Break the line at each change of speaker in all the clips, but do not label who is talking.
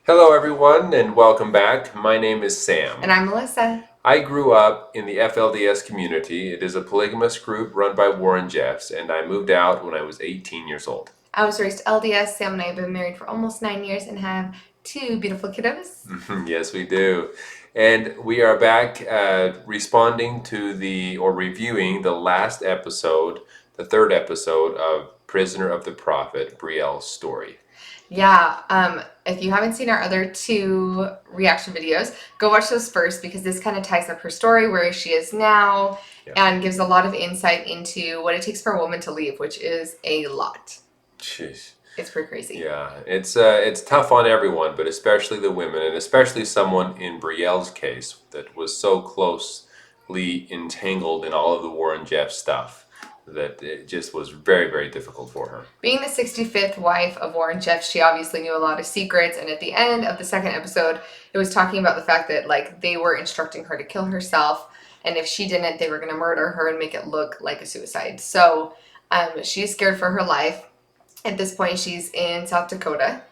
Hello, everyone, and welcome back. My name is Sam.
And I'm Melissa.
I grew up in the FLDS community. It is a polygamous group run by Warren Jeffs, and I moved out when I was 18 years old.
I was raised LDS. Sam and I have been married for almost 9 years and have two beautiful kiddos.
Yes, we do. And we are back responding to or reviewing the last episode, the third episode of Prisoner of the Prophet, Briell's story.
Yeah, if you haven't seen our other two reaction videos, go watch those first because this kind of ties up her story, where she is now,
Yeah.
and gives a lot of insight into what it takes for a woman to leave, which is a lot.
Jeez.
It's pretty crazy.
Yeah, it's tough on everyone, but especially the women, and especially someone in Brielle's case that was so closely entangled in all of the Warren Jeff stuff that it just was very, very difficult for her.
Being the 65th wife of Warren Jeff, she obviously knew a lot of secrets, and at the end of the second episode, it was talking about the fact that they were instructing her to kill herself, and if she didn't, they were going to murder her and make it look like a suicide. So she's scared for her life. At this point, she's in South Dakota,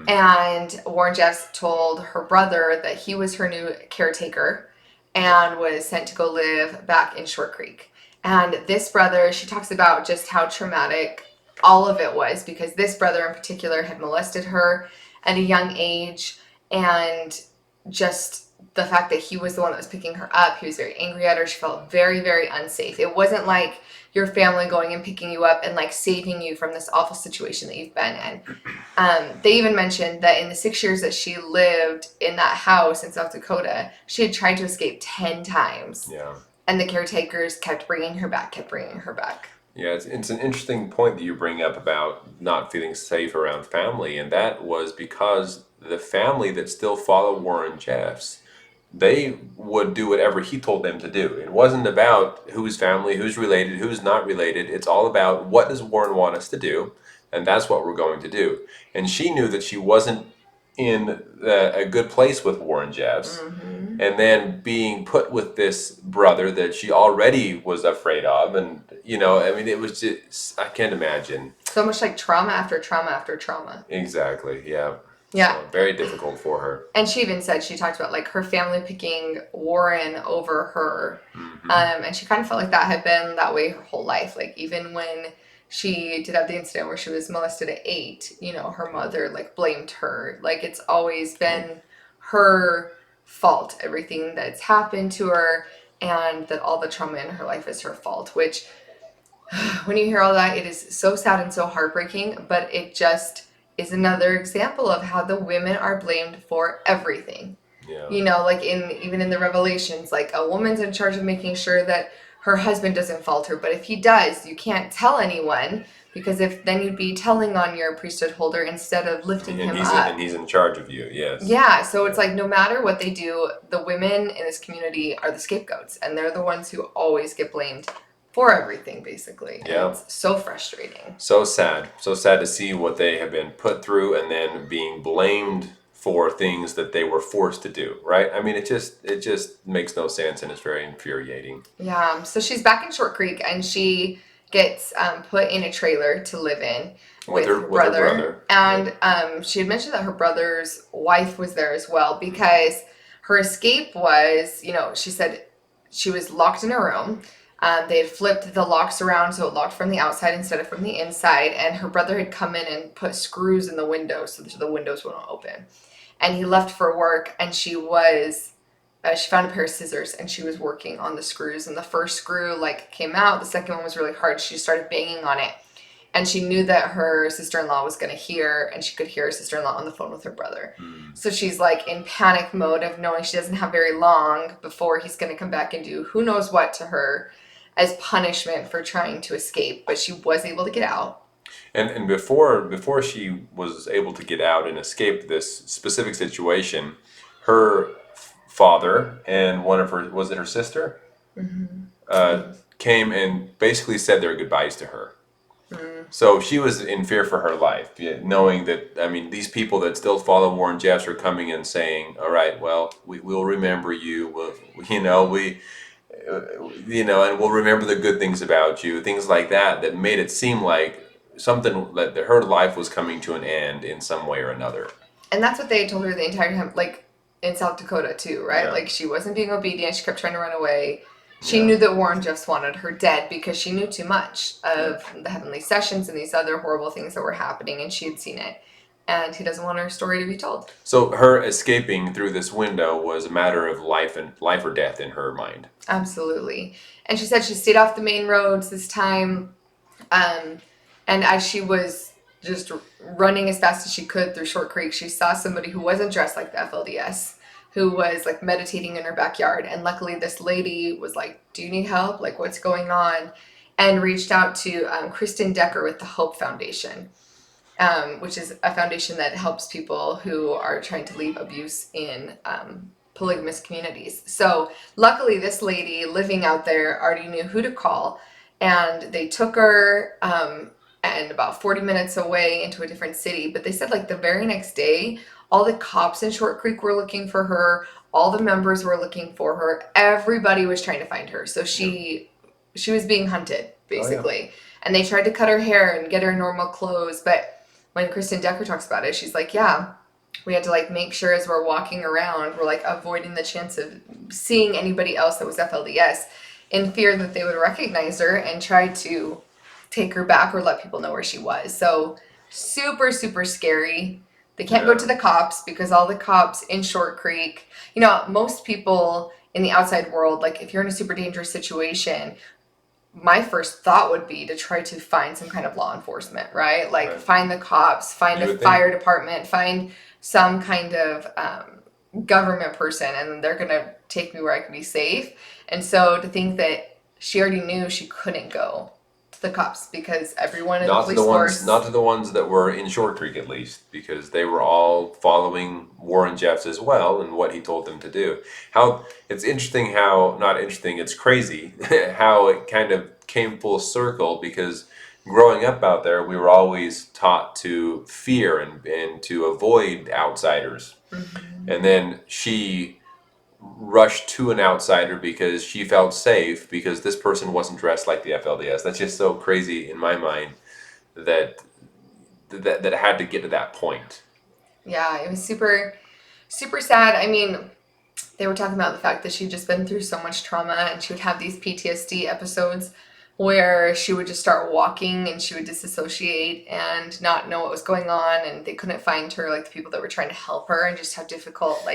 and Warren Jeffs told her brother that he was her new caretaker and was sent to go live back in Short Creek. And this brother, she talks about just how traumatic all of it was, because this brother in particular had molested her at a young age, and just the fact that he was the one that was picking her up, he was very angry at her. She felt very, very unsafe. It wasn't like your family going and picking you up and saving you from this awful situation that you've been in. They even mentioned that in the 6 years that she lived in that house in South Dakota, she had tried to escape 10 times.
Yeah.
And the caretakers kept bringing her back.
Yeah, it's an interesting point that you bring up about not feeling safe around family, and that was because the family that still follow Warren Jeffs, they would do whatever he told them to do. It wasn't about who's family, who's related, who's not related. It's all about what does Warren want us to do, and that's what we're going to do. And she knew that she wasn't in a good place with Warren Jeffs, and then being put with this brother that she already was afraid of, and I mean, it was just, I can't imagine.
So much trauma after trauma after trauma.
Exactly, yeah.
Yeah.
So very difficult for her.
And she even said, she talked about her family picking Warren over her. And she kind of felt like that had been that way her whole life. Even when she did have the incident where she was molested at 8, her mother blamed her. It's always been her fault, everything that's happened to her, and that all the trauma in her life is her fault, which when you hear all that, it is so sad and so heartbreaking, but it just is another example of how the women are blamed for everything.
Yeah.
Even in the Revelations, a woman's in charge of making sure that her husband doesn't falter, but if he does, you can't tell anyone, because then you'd be telling on your priesthood holder instead of lifting him up.
And he's in charge of you, yes.
Yeah, so it's no matter what they do, the women in this community are the scapegoats, and they're the ones who always get blamed for everything, basically.
Yeah.
And it's so frustrating.
So sad to see what they have been put through, and then being blamed for things that they were forced to do, right? I mean, it just makes no sense, and it's very infuriating.
Yeah, so she's back in Short Creek, and she gets put in a trailer to live in with her brother. And she had mentioned that her brother's wife was there as well, because her escape was, she said she was locked in a room. They had flipped the locks around so it locked from the outside instead of from the inside, and her brother had come in and put screws in the windows so the windows wouldn't open. And he left for work, and she found a pair of scissors, and she was working on the screws, and the first screw came out, the second one was really hard. She started banging on it, and she knew that her sister-in-law was going to hear, and she could hear her sister-in-law on the phone with her brother. So she's in panic mode of knowing she doesn't have very long before he's going to come back and do who knows what to her as punishment for trying to escape, but she was able to get out.
And before she was able to get out and escape this specific situation, her father and one of her, was it her sister? Came and basically said their goodbyes to her. So she was in fear for her life, knowing that, I mean, these people that still follow Warren Jeffs are coming and saying, all right, well, we'll remember you, and we'll remember the good things about you, things like that made it seem like something that her life was coming to an end in some way or another.
And that's what they told her the entire time, like in South Dakota too, right?
Yeah.
Like she wasn't being obedient. She kept trying to run away. She
Yeah.
knew that Warren Jeffs wanted her dead because she knew too much
Yeah.
of the heavenly sessions and these other horrible things that were happening, and she had seen it. And he doesn't want her story to be told.
So her escaping through this window was a matter of life or death in her mind.
Absolutely. And she said she stayed off the main roads this time. Um, and as she was just running as fast as she could through Short Creek, she saw somebody who wasn't dressed like the FLDS, who was like meditating in her backyard. And luckily, this lady was like, "Do you need help? Like, what's going on?" And reached out to Kristen Decker with the Hope Foundation, which is a foundation that helps people who are trying to leave abuse in polygamous communities. So luckily, this lady living out there already knew who to call, and they took her and about 40 minutes away into a different city. But they said like the very next day, all the cops in Short Creek were looking for her. All the members were looking for her. Everybody was trying to find her. So she was being hunted basically. Oh, yeah. And they tried to cut her hair and get her normal clothes, but when Kristen Decker talks about it, she's like, yeah, we had to like make sure as we're walking around, we're like avoiding the chance of seeing anybody else that was FLDS in fear that they would recognize her and try to take her back or let people know where she was. So super, super scary. They can't go to the cops because all the cops in Short Creek, most people in the outside world, like if you're in a super dangerous situation, my first thought would be to try to find some kind of law enforcement, right? Like find the cops, find a fire department, find some kind of government person, and they're going to take me where I can be safe. And so to think that she already knew she couldn't go to the cops because everyone in the police force...
Not to the ones that were in Short Creek, at least, because they were all following Warren Jeffs as well and what he told them to do. It's interesting how, not interesting, it's crazy how it kind of came full circle, because growing up out there, we were always taught to fear and to avoid outsiders. Mm-hmm. And then she rushed to an outsider because she felt safe because this person wasn't dressed like the FLDS. That's just so crazy in my mind that it had to get to that point.
Yeah, it was super, super sad. I mean, they were talking about the fact that she'd just been through so much trauma, and she would have these PTSD episodes where she would just start walking and she would disassociate and not know what was going on, and they couldn't find her, like the people that were trying to help her, and just how difficult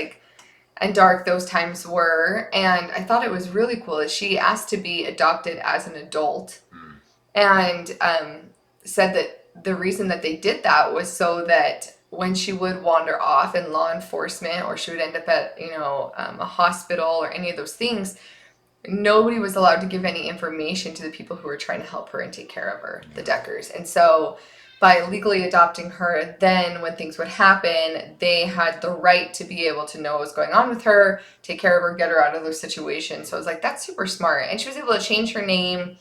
and dark those times were. And I thought it was really cool that she asked to be adopted as an adult, and said that the reason that they did that was so that when she would wander off in law enforcement, or she would end up at a hospital or any of those things, nobody was allowed to give any information to the people who were trying to help her and take care of her, the Deckers. And so by legally adopting her, then when things would happen, they had the right to be able to know what was going on with her, take care of her, get her out of those situations. So I was like, that's super smart. And she was able to change her name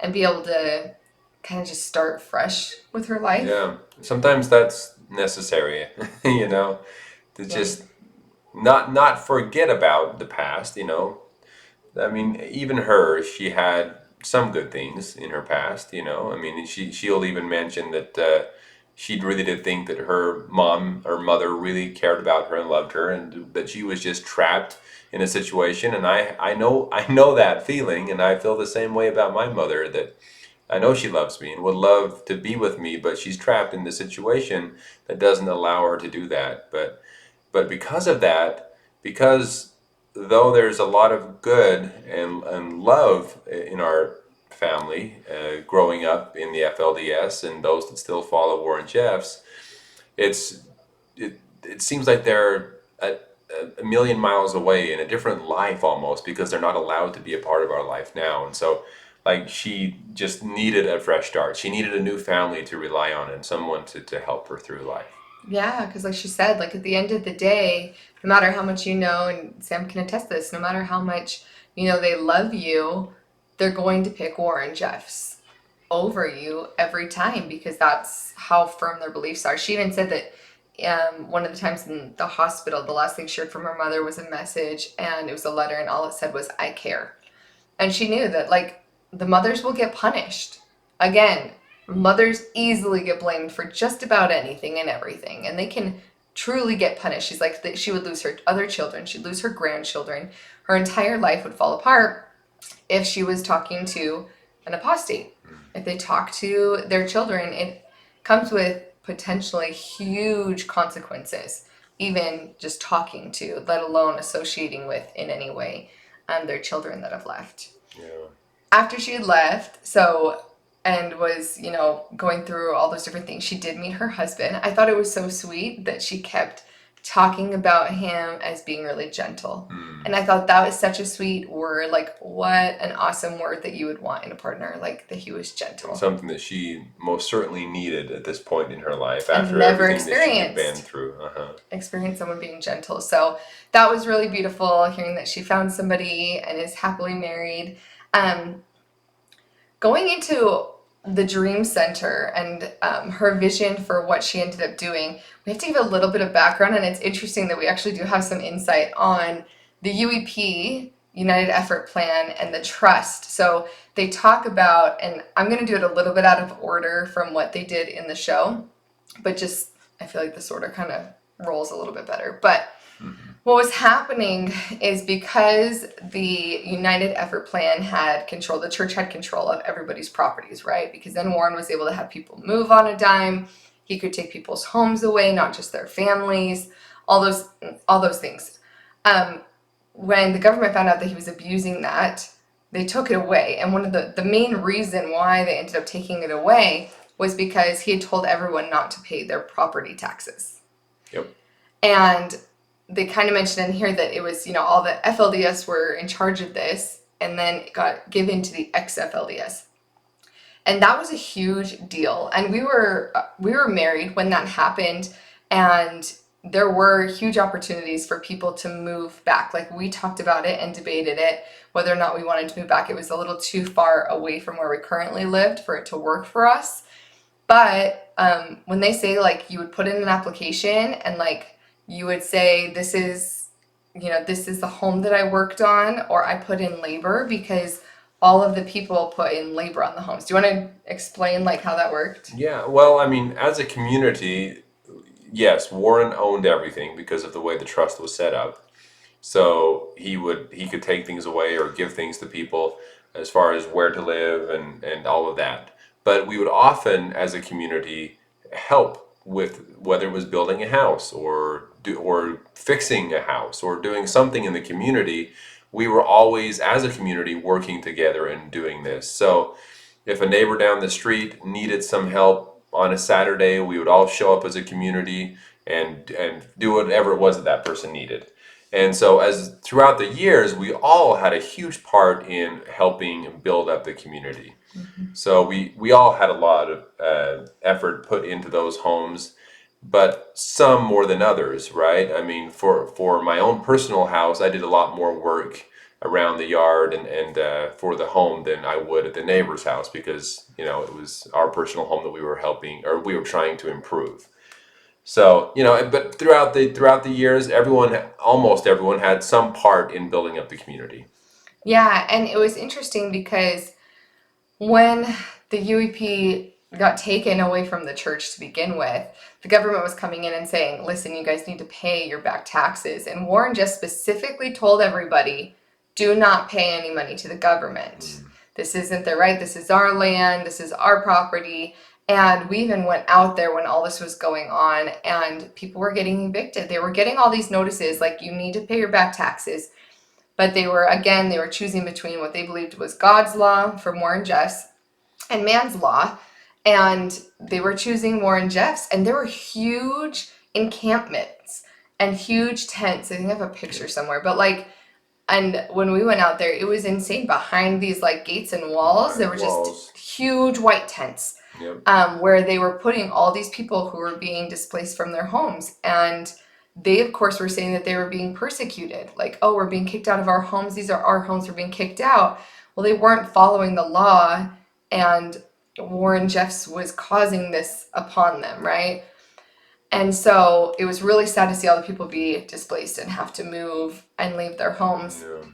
and be able to kind of just start fresh with her life.
Yeah, sometimes that's necessary, to just not forget about the past, I mean, even her, she had some good things in her past, I mean, she'll even mention that she really did think that her mom or mother really cared about her and loved her, and that she was just trapped in a situation. And I know that feeling, and I feel the same way about my mother, that I know she loves me and would love to be with me, but she's trapped in the situation that doesn't allow her to do that. But because of that, because though there's a lot of good and love in our family, growing up in the FLDS and those that still follow Warren Jeffs, it seems like they're a million miles away in a different life almost, because they're not allowed to be a part of our life now. And so she just needed a fresh start. She needed a new family to rely on and someone to help her through life.
Yeah, because like she said, at the end of the day, no matter how much and Sam can attest this, no matter how much, they love you, they're going to pick Warren Jeffs over you every time, because that's how firm their beliefs are. She even said that one of the times in the hospital, the last thing she heard from her mother was a message, and it was a letter, and all it said was, "I care." And she knew that, the mothers will get punished. Again, mothers easily get blamed for just about anything and everything, and they can truly get punished. She's like, she would lose her other children, she'd lose her grandchildren, her entire life would fall apart if she was talking to an apostate. If they talk to their children, it comes with potentially huge consequences, even just talking to, let alone associating with in any way, their children that have left.
Yeah.
After she had left, so, and was, going through all those different things, she did meet her husband. I thought it was so sweet that she kept talking about him as being really gentle. And I thought that was such a sweet word. Like, what an awesome word that you would want in a partner, like that he was gentle.
Something that she most certainly needed at this point in her life
And
after
never
everything that she had been
experienced.
through.
Experience someone being gentle. So that was really beautiful, hearing that she found somebody and is happily married. Going into the Dream Center and her vision for what she ended up doing, we have to give a little bit of background, and it's interesting that we actually do have some insight on the UEP, United Effort Plan, and the trust. So they talk about, and I'm going to do it a little bit out of order from what they did in the show, but just, I feel like this order kind of rolls a little bit better. But what was happening is, because the United Effort Plan had control, the church had control of everybody's properties, right? Because then Warren was able to have people move on a dime. He could take people's homes away, not just their families, all those things. When the government found out that he was abusing that, they took it away. And one of the main reason why they ended up taking it away was because he had told everyone not to pay their property taxes.
Yep.
And they kind of mentioned in here that it was, all the FLDS were in charge of this, and then it got given to the ex-FLDS. And that was a huge deal. And we were married when that happened, and there were huge opportunities for people to move back. Like, we talked about it and debated it, whether or not we wanted to move back. It was a little too far away from where we currently lived for it to work for us. But when they say, like, you would put in an application and, like, you would say, this is the home that I worked on, or I put in labor, because all of the people put in labor on the homes. Do you want to explain, like, how that worked?
Yeah, well, I mean, as a community, yes, Warren owned everything because of the way the trust was set up. So he could take things away or give things to people as far as where to live and all of that. But we would often, as a community, help with whether it was building a house or fixing a house or doing something in the community. We were always, as a community, working together and doing this. So if a neighbor down the street needed some help on a Saturday, we would all show up as a community and do whatever it was that person needed. And so as throughout the years, we all had a huge part in helping build up the community. So we all had a lot of effort put into those homes, but some more than others, right? I mean, for my own personal house, I did a lot more work around the yard and for the home than I would at the neighbor's house, because it was our personal home that we were helping, or we were trying to improve. So but throughout the years, almost everyone had some part in building up the community.
Yeah, and it was interesting because when the UEP got taken away from the church to begin with, the government was coming in and saying, listen, you guys need to pay your back taxes. And Warren just specifically told everybody, do not pay any money to the government. This isn't their right. This is our land. This is our property. And we even went out there when all this was going on, and people were getting evicted. They were getting all these notices like, you need to pay your back taxes. But they were choosing between what they believed was God's law for Warren Jeffs and man's law. And they were choosing Warren Jeffs. And there were huge encampments and huge tents. I think I have a picture somewhere. But and when we went out there, it was insane. Behind these gates and walls, there were just huge white tents.
Yep.
Where they were putting all these people who were being displaced from their homes. And they, of course, were saying that they were being persecuted. Like, oh, we're being kicked out of our homes. These are our homes. We're being kicked out. Well, they weren't following the law, and Warren Jeffs was causing this upon them, right? And so it was really sad to see all the people be displaced and have to move and leave their homes.
Yeah.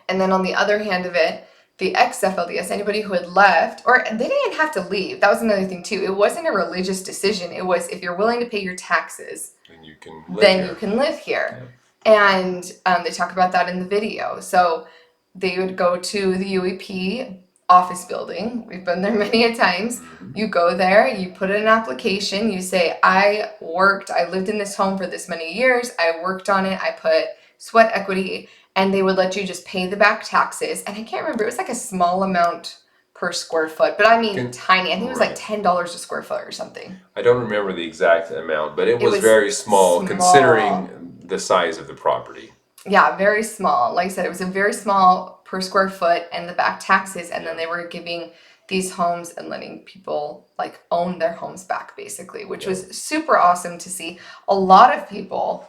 And then on the other hand of it, the ex-FLDS, anybody who had left, or they didn't have to leave. That was another thing too. It wasn't a religious decision. It was, if you're willing to pay your taxes,
And you can live
then
here.
you can live here.
Yeah.
And they talk about that in the video. So they would go to the UEP office building. We've been there many a times. You go there, you put in an application, you say, I lived in this home for this many years, I worked on it, I put sweat equity, and they would let you just pay the back taxes. And I can't remember, it was like a small amount per square foot, but I mean tiny. I think it was like $10 a square foot or something.
I don't remember the exact amount, but it was
was
very small
small.
considering the size of the property.
Yeah, very small. Like I said, it was a very small per square foot and the back taxes. And then they were giving these homes and letting people like own their homes back, basically, which was super awesome to see. A lot of people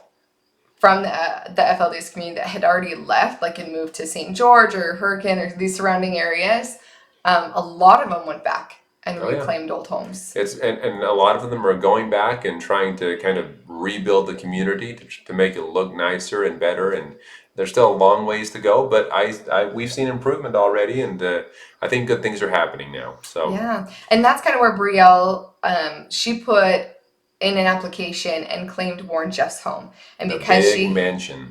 from the FLDS community that had already left, like and moved to St. George or Hurricane or these surrounding areas, a lot of them went back and reclaimed old homes.
And a lot of them are going back and trying to kind of rebuild the community to make it look nicer and better. And there's still a long ways to go, but we've seen improvement already, and I think good things are happening now. So
yeah, and that's kind of where Brielle, she put in an application and claimed Warren Jeff's home, and because
the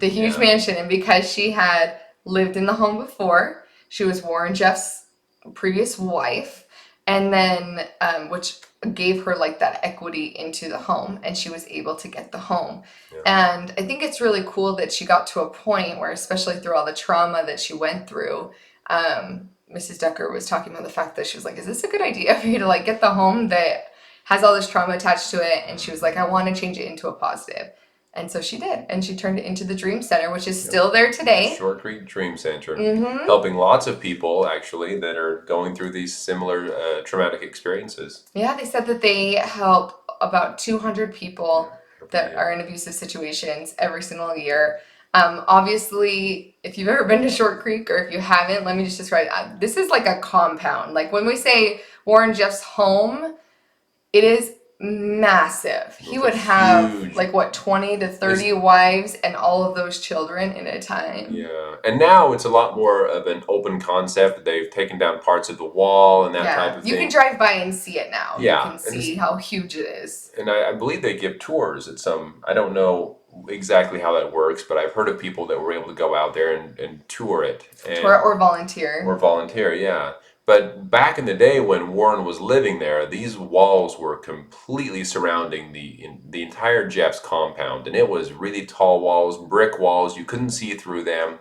huge
mansion, and because she had lived in the home before, she was Warren Jeff's previous wife, and then which gave her like that equity into the home, and she was able to get the home. And I think it's really cool that she got to a point where, especially through all the trauma that she went through, Mrs. Decker was talking about the fact that she was like, is this a good idea for you to like get the home that has all this trauma attached to it? And she was like, I want to change it into a positive. And so she did. And she turned it into the Dream Center, which is still there today.
Short Creek Dream Center. Helping lots of people, actually, that are going through these similar traumatic experiences.
Yeah, they said that they help about 200 people that are in abusive situations every single year. Obviously, if you've ever been to Short Creek, or if you haven't, let me just describe. This is like a compound. Like when we say Warren Jeff's home, it is massive. He would have like what, 20 to 30 wives and all of those children in a time.
Yeah, and now it's a lot more of an open concept. They've taken down parts of the wall and that type of thing.
You can drive by and see it now.
Yeah,
you can see how huge it is.
And I believe they give tours at some. I don't know exactly how that works, but I've heard of people that were able to go out there and tour it.
Or volunteer.
Or volunteer, yeah. But back in the day when Warren was living there, these walls were completely surrounding the entire Jeff's compound. And it was really tall walls, brick walls. You couldn't see through them.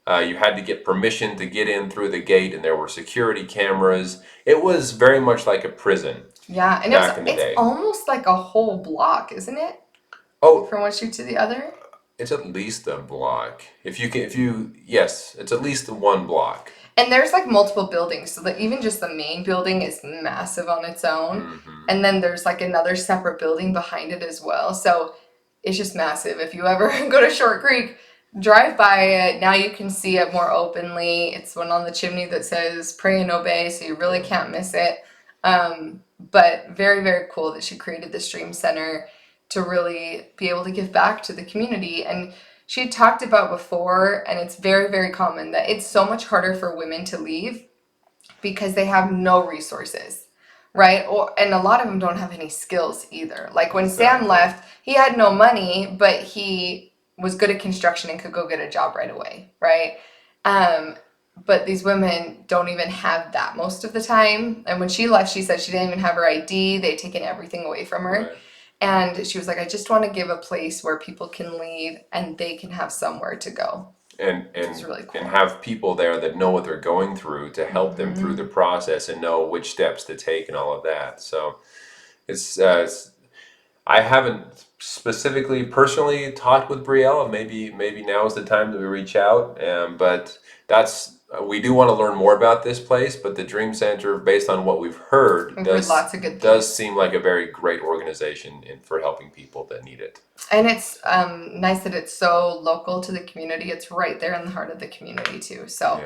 You had to get permission to get in through the gate, and there were security cameras. It was very much like a prison.
Yeah, and it's almost like a whole block, isn't it?
Oh,
from one street to the other?
It's at least a block. Yes, it's at least one block.
And there's like multiple buildings, so that even just the main building is massive on its own. And then there's like another separate building behind it as well. So it's just massive. If you ever go to Short Creek, drive by it. Now you can see it more openly. It's one on the chimney that says pray and obey, so you really can't miss it. But very, very cool that she created this Dream Center to really be able to give back to the community. And she had talked about before, and it's very, very common, that it's so much harder for women to leave because they have no resources, right? And a lot of them don't have any skills either. Like when Sam left, he had no money, but he was good at construction and could go get a job right away, right? But these women don't even have that most of the time. And when she left, she said she didn't even have her ID. They'd taken everything away from her. Right. And she was like, I just want to give a place where people can leave and they can have somewhere to go.
And really cool. And have people there that know what they're going through to help them through the process and know which steps to take and all of that. So it's I haven't specifically personally talked with Brielle. Maybe now is the time that we reach out. But we do want to learn more about this place. But the Dream Center, based on what we've heard,
heard lots of good things.
Does seem like a very great organization for helping people that need it.
And it's nice that it's so local to the community. It's right there in the heart of the community too. So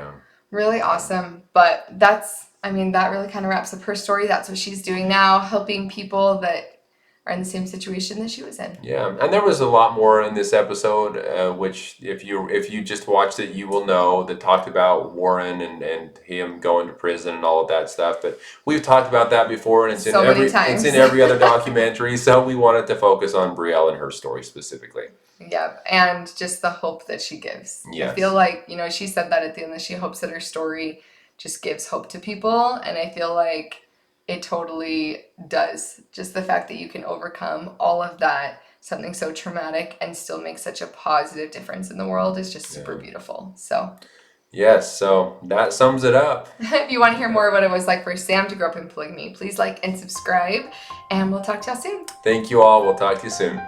really awesome. But that really kind of wraps up her story. That's what she's doing now, helping people that are in the same situation that she was in.
Yeah, and there was a lot more in this episode, which if you just watched it, you will know, that talked about Warren and him going to prison and all of that stuff. But we've talked about that before, and
So many
it's
times.
in every other documentary. So we wanted to focus on Brielle and her story specifically.
Yeah, and just the hope that she gives.
Yes.
I feel like, she said that at the end, that she hopes that her story just gives hope to people, and I feel like it totally does. Just the fact that you can overcome all of that, something so traumatic, and still make such a positive difference in the world is just super beautiful. So
yes, so that sums it up.
if you want to hear more about what it was like for Sam to grow up in polygamy, please like and subscribe, and we'll talk to y'all soon.
Thank you all. We'll talk to you soon.